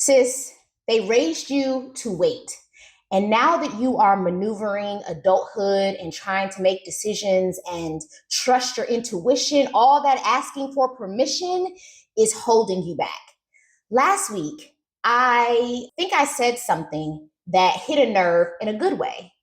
Sis, they raised you to wait. And now that you are maneuvering adulthood and trying to make decisions and trust your intuition, all that asking for permission is holding you back. Last week, I think I said something that hit a nerve in a good way.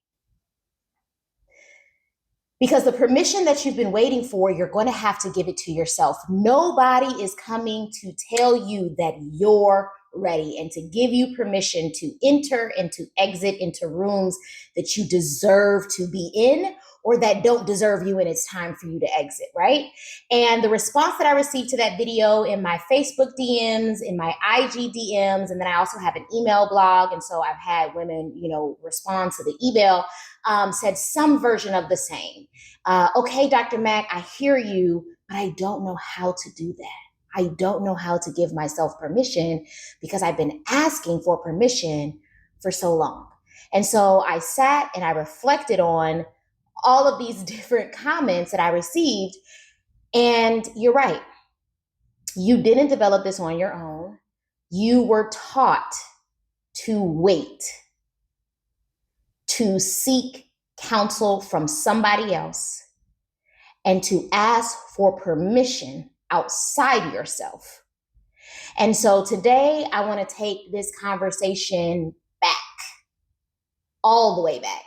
Because the permission that you've been waiting for, you're going to have to give it to yourself. Nobody is coming to tell you that you're ready and to give you permission to enter and to exit into rooms that you deserve to be in or that don't deserve you and it's time for you to exit, right? And the response that I received to that video in my Facebook DMs, in my IG DMs, and then I also have an email blog. And so I've had women, respond to the email, said some version of the same. Okay, Dr. Mack, I hear you, but I don't know how to do that. I don't know how to give myself permission because I've been asking for permission for so long. And so I sat and I reflected on all of these different comments that I received. And you're right. You didn't develop this on your own. You were taught to wait, to seek counsel from somebody else, and to ask for permission outside yourself. And so today I want to take this conversation back, all the way back.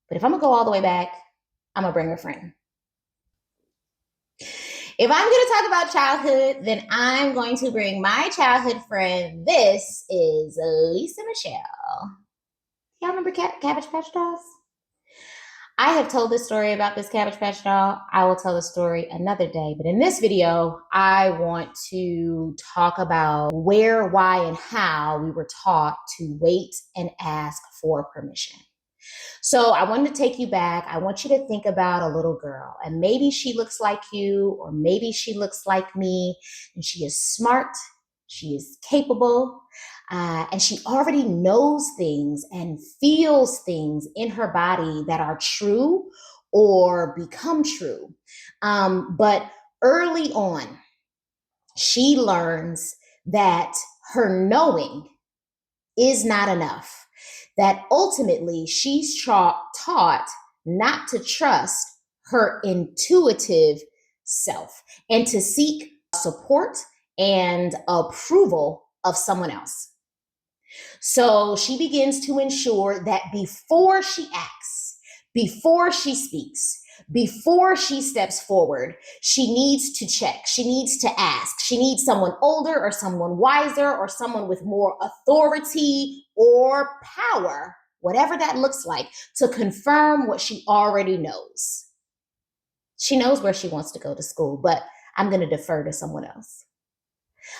But if I'm going to go all the way back, I'm going to bring a friend. If I'm going to talk about childhood, then I'm going to bring my childhood friend. This is Lisa Michelle. Y'all remember Cabbage Patch Dolls? I have told this story about this Cabbage Patch doll. I will tell the story another day. But in this video, I want to talk about where, why, and how we were taught to wait and ask for permission. So I wanted to take you back. I want you to think about a little girl, and maybe she looks like you, or maybe she looks like me, and she is smart, she is capable, and she already knows things and feels things in her body that are true or become true. But early on, she learns that her knowing is not enough. That ultimately she's taught not to trust her intuitive self and to seek support and approval of someone else. So she begins to ensure that before she acts, before she speaks, before she steps forward, she needs to check. She needs to ask. She needs someone older or someone wiser or someone with more authority or power, whatever that looks like, to confirm what she already knows. She knows where she wants to go to school, but I'm going to defer to someone else.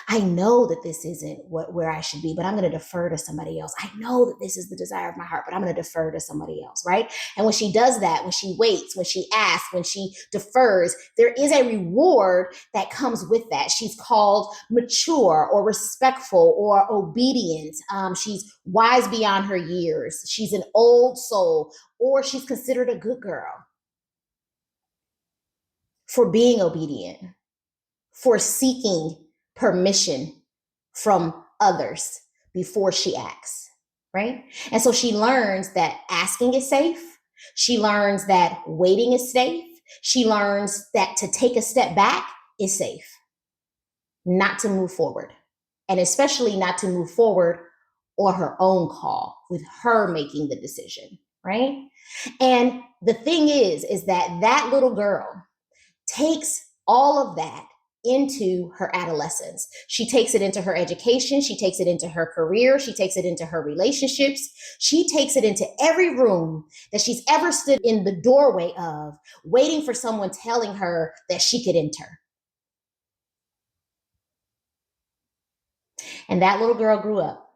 I know that this isn't where I should be, but I'm going to defer to somebody else. I know that this is the desire of my heart, but I'm going to defer to somebody else, right? And when she does that, when she waits, when she asks, when she defers, there is a reward that comes with that. She's called mature or respectful or obedient. She's wise beyond her years. She's an old soul, or she's considered a good girl for being obedient, for seeking permission from others before she acts, right? And so she learns that asking is safe. She learns that waiting is safe. She learns that to take a step back is safe, not to move forward, and especially not to move forward on her own call with her making the decision, right? And the thing is that little girl takes all of that into her adolescence. She takes it into her education. She takes it into her career. She takes it into her relationships. She takes it into every room that she's ever stood in the doorway of, waiting for someone telling her that she could enter. And that little girl grew up.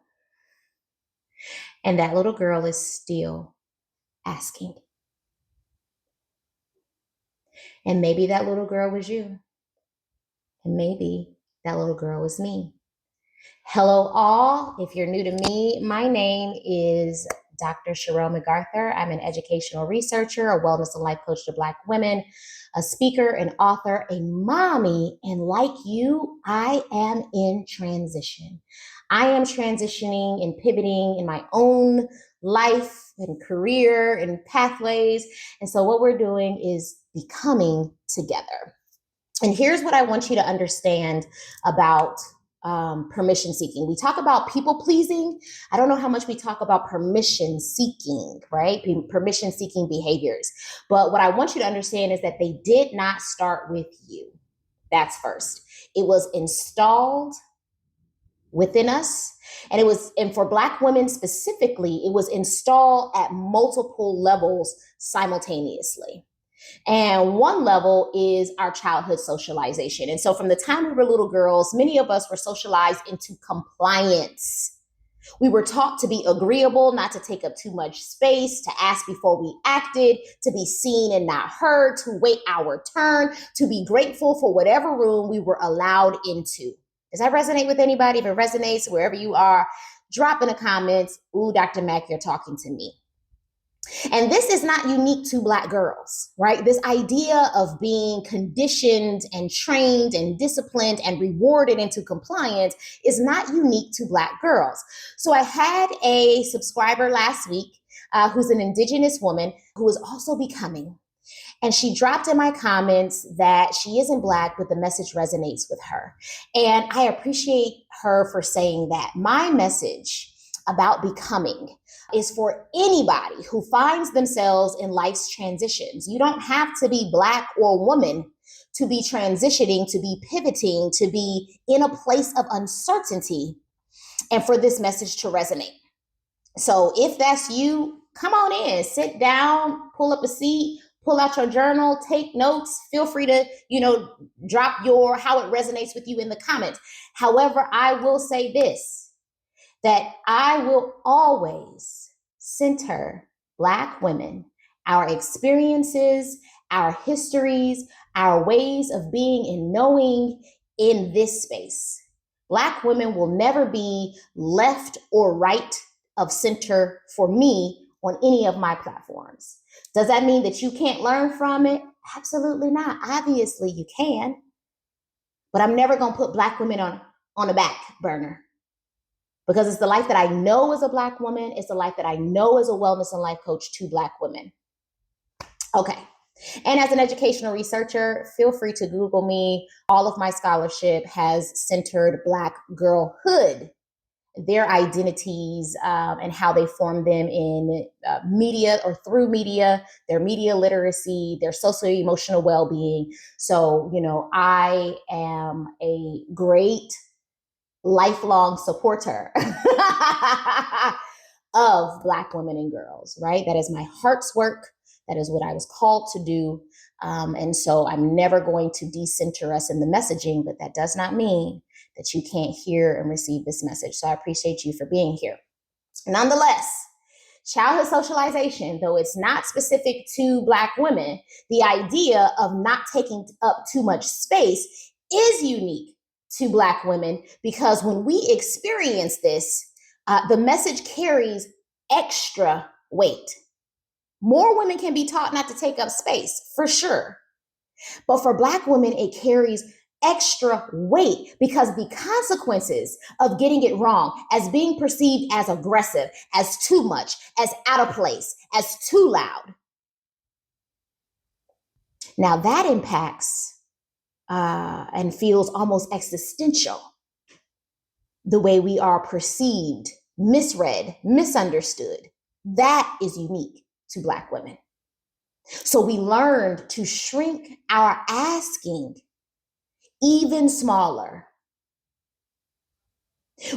And that little girl is still asking. And maybe that little girl was you. And maybe that little girl was me. Hello, all. If you're new to me, my name is Dr. Sherelle MacArthur. I'm an educational researcher, a wellness and life coach to Black women, a speaker, an author, a mommy, and like you, I am in transition. I am transitioning and pivoting in my own life and career and pathways. And so what we're doing is becoming together. And here's what I want you to understand about permission seeking. We talk about people pleasing. I don't know how much we talk about permission seeking, right? Permission seeking behaviors. But what I want you to understand is that they did not start with you. That's first. It was installed within us. And for Black women specifically, it was installed at multiple levels simultaneously. And one level is our childhood socialization. And so from the time we were little girls, many of us were socialized into compliance. We were taught to be agreeable, not to take up too much space, to ask before we acted, to be seen and not heard, to wait our turn, to be grateful for whatever room we were allowed into. Does that resonate with anybody? If it resonates, wherever you are, drop in the comments, ooh, Dr. Mack, you're talking to me. And this is not unique to Black girls, right? This idea of being conditioned and trained and disciplined and rewarded into compliance is not unique to Black girls. So I had a subscriber last week who's an Indigenous woman who is also becoming. And she dropped in my comments that she isn't Black, but the message resonates with her. And I appreciate her for saying that. My message about becoming is for anybody who finds themselves in life's transitions. You don't have to be Black or woman to be transitioning, to be pivoting, to be in a place of uncertainty, and for this message to resonate. So if that's you, come on in, sit down, pull up a seat, pull out your journal, take notes. Feel free to, drop how it resonates with you in the comments. However, I will say this, that I will always center Black women, our experiences, our histories, our ways of being and knowing in this space. Black women will never be left or right of center for me on any of my platforms. Does that mean that you can't learn from it? Absolutely not. Obviously you can, but I'm never going to put Black women on the back burner, because it's the life that I know as a Black woman. It's the life that I know as a wellness and life coach to Black women. Okay. And as an educational researcher, feel free to Google me. All of my scholarship has centered Black girlhood, their identities, and how they form them in media or through media, their media literacy, their socio-emotional well-being. So, I am a great lifelong supporter of Black women and girls, right? That is my heart's work. That is what I was called to do. And so I'm never going to decenter us in the messaging, but that does not mean that you can't hear and receive this message. So I appreciate you for being here. Nonetheless, childhood socialization, though it's not specific to Black women, the idea of not taking up too much space is unique to Black women, because when we experience this, the message carries extra weight. More women can be taught not to take up space, for sure. But for Black women, it carries extra weight, because the consequences of getting it wrong, as being perceived as aggressive, as too much, as out of place, as too loud, now that impacts and feels almost existential, the way we are perceived, misread, misunderstood. That is unique to Black women. So we learned to shrink our asking even smaller.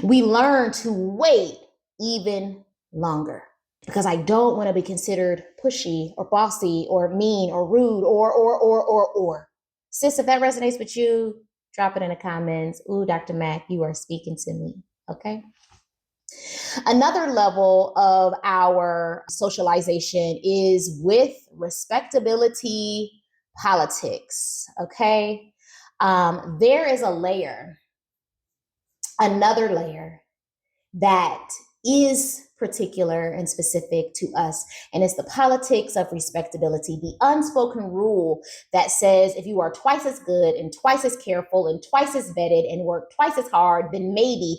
We learned to wait even longer, because I don't want to be considered pushy or bossy or mean or rude or. Sis, if that resonates with you, drop it in the comments. Ooh, Dr. Mack, you are speaking to me. Okay. Another level of our socialization is with respectability politics. Okay. There is another layer that is particular and specific to us. And it's the politics of respectability, the unspoken rule that says if you are twice as good and twice as careful and twice as vetted and work twice as hard, then maybe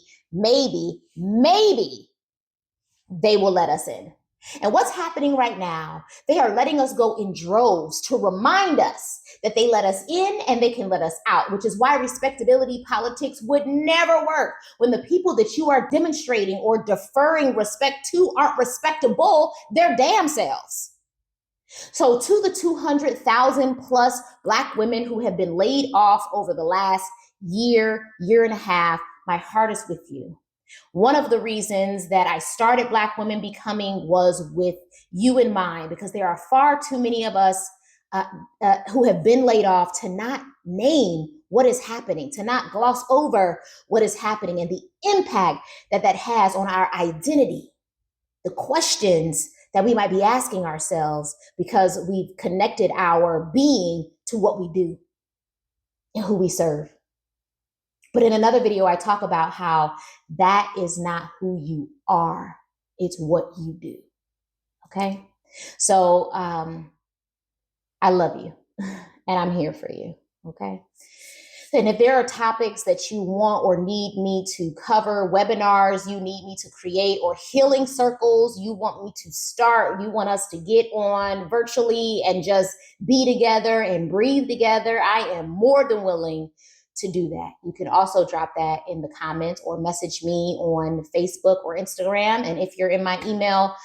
they will let us in. And what's happening right now, they are letting us go in droves to remind us that they let us in and they can let us out, which is why respectability politics would never work when the people that you are demonstrating or deferring respect to aren't respectable their damn selves. So to the 200,000 plus Black women who have been laid off over the last year and a half, my heart is with you. One of the reasons that I started Black Women Becoming was with you in mind, because there are far too many of us who have been laid off to not name what is happening, to not gloss over what is happening and the impact that that has on our identity, the questions that we might be asking ourselves because we've connected our being to what we do and who we serve. But in another video, I talk about how that is not who you are. It's what you do. Okay? So I love you and I'm here for you. Okay? And if there are topics that you want or need me to cover, webinars you need me to create, or healing circles you want me to start, you want us to get on virtually and just be together and breathe together, I am more than willing to do that. You can also drop that in the comments or message me on Facebook or Instagram. And if you're in my email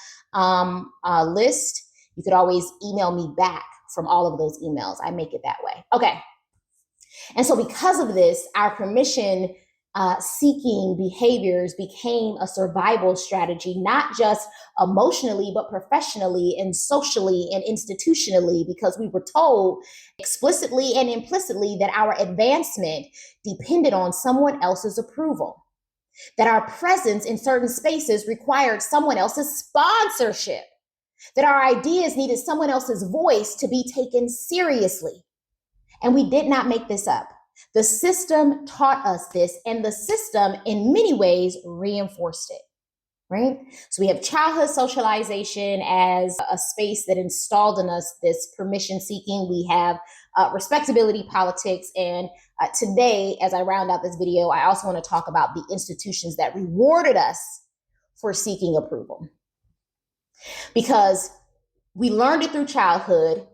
list, you could always email me back from all of those emails. I make it that way. Okay. And so because of this, our permission seeking behaviors became a survival strategy, not just emotionally, but professionally and socially and institutionally, because we were told explicitly and implicitly that our advancement depended on someone else's approval, that our presence in certain spaces required someone else's sponsorship, that our ideas needed someone else's voice to be taken seriously. And we did not make this up. The system taught us this, and the system in many ways reinforced it, right? So we have childhood socialization as a space that installed in us this permission seeking. We have respectability politics. And today, as I round out this video, I also want to talk about the institutions that rewarded us for seeking approval. Because we learned it through childhood.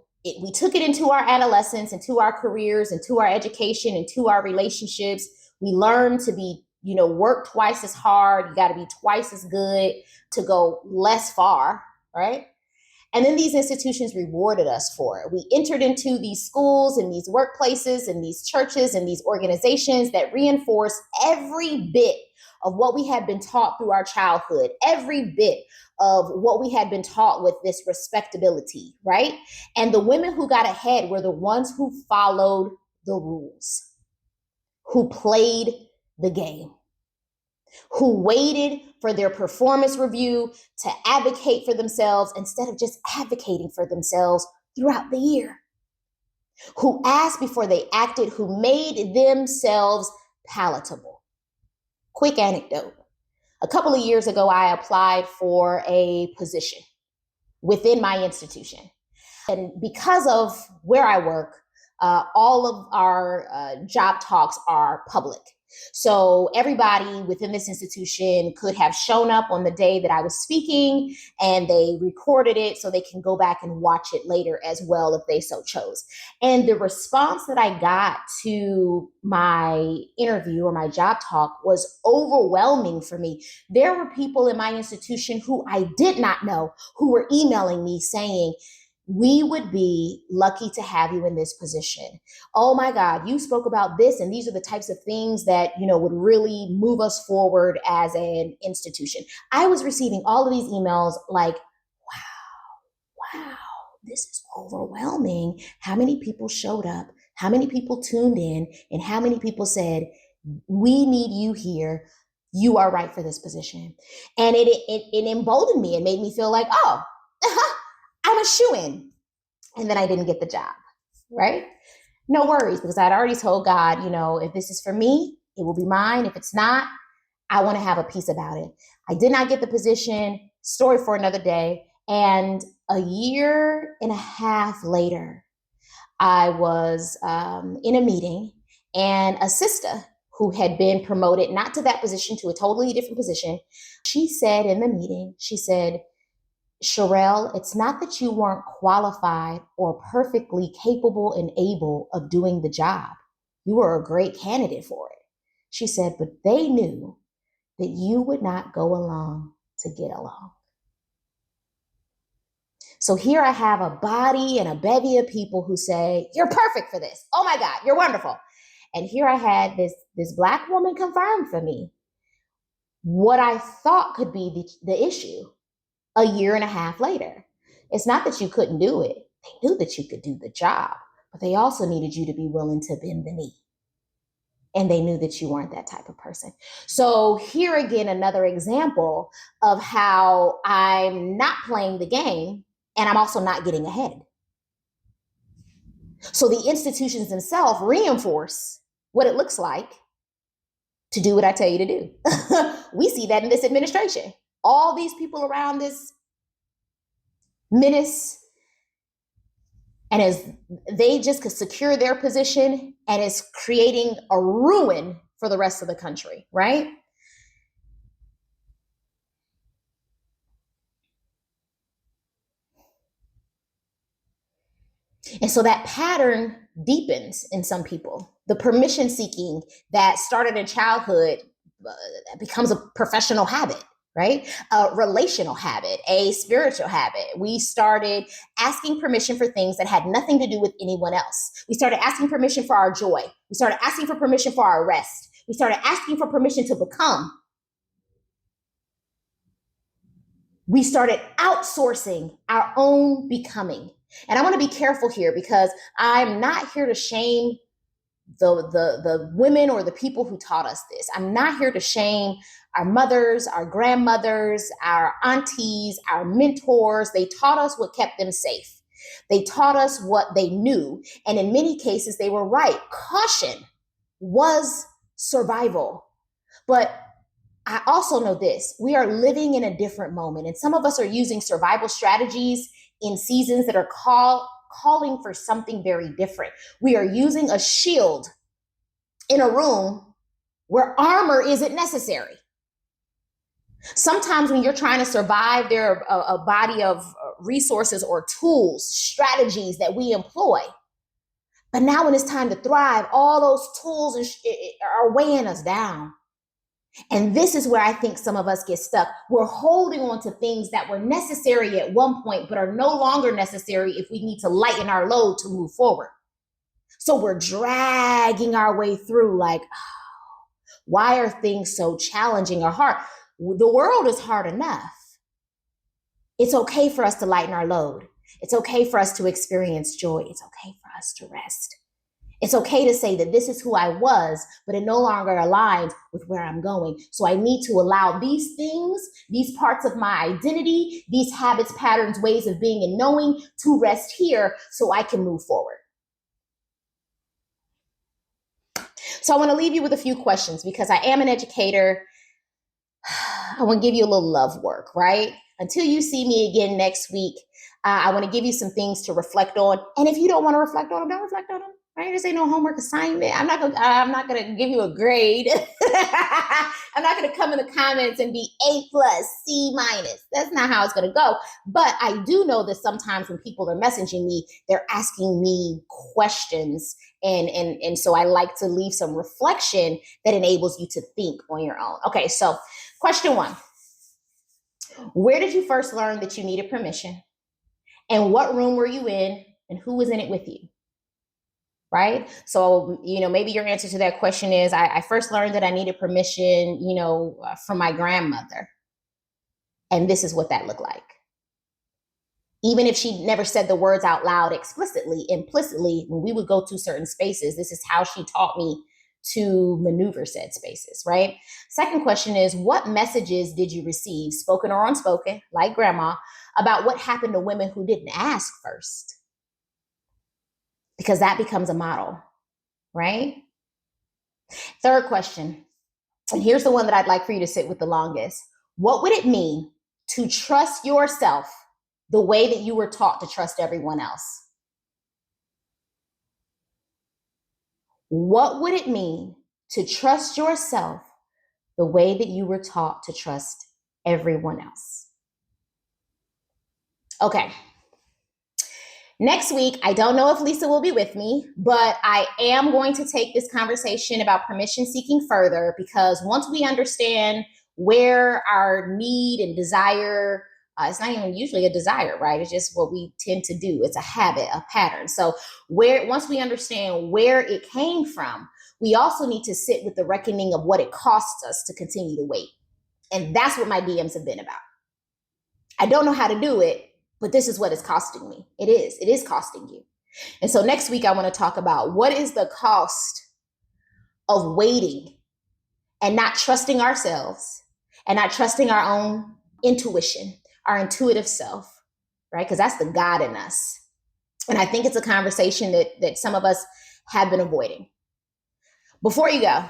We took it into our adolescence, into our careers, into our education, into our relationships. We learned to be, work twice as hard. You got to be twice as good to go less far, right? And then these institutions rewarded us for it. We entered into these schools and these workplaces and these churches and these organizations that reinforce every bit of what we had been taught through our childhood, every bit of what we had been taught with this respectability, right? And the women who got ahead were the ones who followed the rules, who played the game, who waited for their performance review to advocate for themselves instead of just advocating for themselves throughout the year, who asked before they acted, who made themselves palatable. Quick anecdote. A couple of years ago, I applied for a position within my institution. And because of where I work, all of our job talks are public. So everybody within this institution could have shown up on the day that I was speaking, and they recorded it so they can go back and watch it later as well if they so chose. And the response that I got to my interview or my job talk was overwhelming for me. There were people in my institution who I did not know who were emailing me saying, "We would be lucky to have you in this position. Oh my God, you spoke about this, and these are the types of things that, would really move us forward as an institution." I was receiving all of these emails like, wow, this is overwhelming. How many people showed up? How many people tuned in? And how many people said, "We need you here. You are right for this position." And it emboldened me and made me feel like, oh, I'm a shoo-in. And then I didn't get the job, right? No worries, because I'd already told God, if this is for me, it will be mine. If it's not, I want to have a piece about it. I did not get the position, story for another day. And a year and a half later, I was in a meeting, and a sister who had been promoted, not to that position, to a totally different position, she said in the meeting, she said, Sherelle, it's not that you weren't qualified or perfectly capable and able of doing the job. You were a great candidate for it. She said, but they knew that you would not go along to get along. So here I have a body and a bevy of people who say, you're perfect for this. Oh my God, you're wonderful. And here I had this Black woman confirm for me what I thought could be the issue a year and a half later. It's not that you couldn't do it. They knew that you could do the job, but they also needed you to be willing to bend the knee. And they knew that you weren't that type of person. So here again, another example of how I'm not playing the game and I'm also not getting ahead. So the institutions themselves reinforce what it looks like to do what I tell you to do. We see that in this administration. All these people around this menace, and as they just could secure their position, and it's creating a ruin for the rest of the country, right? And so that pattern deepens in some people. The permission seeking that started in childhood becomes a professional habit, right? A relational habit, a spiritual habit. We started asking permission for things that had nothing to do with anyone else. We started asking permission for our joy. We started asking for permission for our rest. We started asking for permission to become. We started outsourcing our own becoming. And I want to be careful here because I'm not here to shame the women or the people who taught us this. I'm not here to shame our mothers, our grandmothers, our aunties, our mentors. They taught us what kept them safe. They taught us what they knew. And in many cases, they were right. Caution was survival. But I also know this, we are living in a different moment. And some of us are using survival strategies in seasons that are calling for something very different. We are using a shield in a room where armor isn't necessary. Sometimes when you're trying to survive, there are a body of resources or tools, strategies that we employ. But now when it's time to thrive, all those tools are weighing us down. And this is where I think some of us get stuck. We're holding on to things that were necessary at one point, but are no longer necessary if we need to lighten our load to move forward. So we're dragging our way through like, oh, why are things so challenging or hard? The world is hard enough. It's okay for us to lighten our load. It's okay for us to experience joy. It's okay for us to rest. It's okay to say that this is who I was, but it no longer aligns with where I'm going. So I need to allow these things, these parts of my identity, these habits, patterns, ways of being and knowing to rest here so I can move forward. So I want to leave you with a few questions because I am an educator. I want to give you a little love work, right? Until you see me again next week, I want to give you some things to reflect on. And if you don't want to reflect on them, don't reflect on them. Right? This ain't no homework assignment. I'm not gonna give you a grade. I'm not gonna come in the comments and be A plus, C minus. That's not how it's gonna go. But I do know that sometimes when people are messaging me, they're asking me questions. And so I like to leave some reflection that enables you to think on your own. Okay, so question 1. Where did you first learn that you needed permission? And what room were you in? And who was in it with you? Right? So, maybe your answer to that question is, I first learned that I needed permission, from my grandmother. And this is what that looked like. Even if she never said the words out loud explicitly, implicitly, when we would go to certain spaces, this is how she taught me to maneuver said spaces, right? Second question is, what messages did you receive, spoken or unspoken, like grandma, about what happened to women who didn't ask first? Because that becomes a model, right? Third question, And here's the one that I'd like for you to sit with the longest. What would it mean to trust yourself the way that you were taught to trust everyone else? What would it mean to trust yourself the way that you were taught to trust everyone else? Okay. Next week, I don't know if Lisa will be with me, but I am going to take this conversation about permission seeking further, because once we understand where our need and desire, it's not even usually a desire, right? It's just what we tend to do. It's a habit, a pattern. So once we understand where it came from, we also need to sit with the reckoning of what it costs us to continue to wait. And that's what my DMs have been about. I don't know how to do it, but this is what it's costing me. It is costing you. And so next week, I want to talk about what is the cost of waiting and not trusting ourselves and not trusting our own intuition, our intuitive self, right? Because that's the God in us. And I think it's a conversation that some of us have been avoiding. Before you go,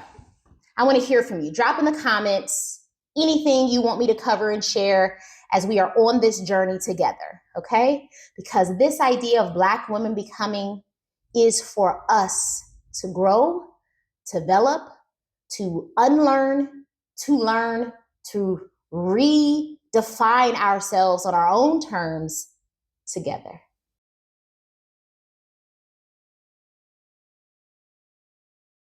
I want to hear from you. Drop in the comments anything you want me to cover and share as we are on this journey together, okay? Because this idea of Black women becoming is for us to grow, to develop, to unlearn, to learn, to redefine ourselves on our own terms together.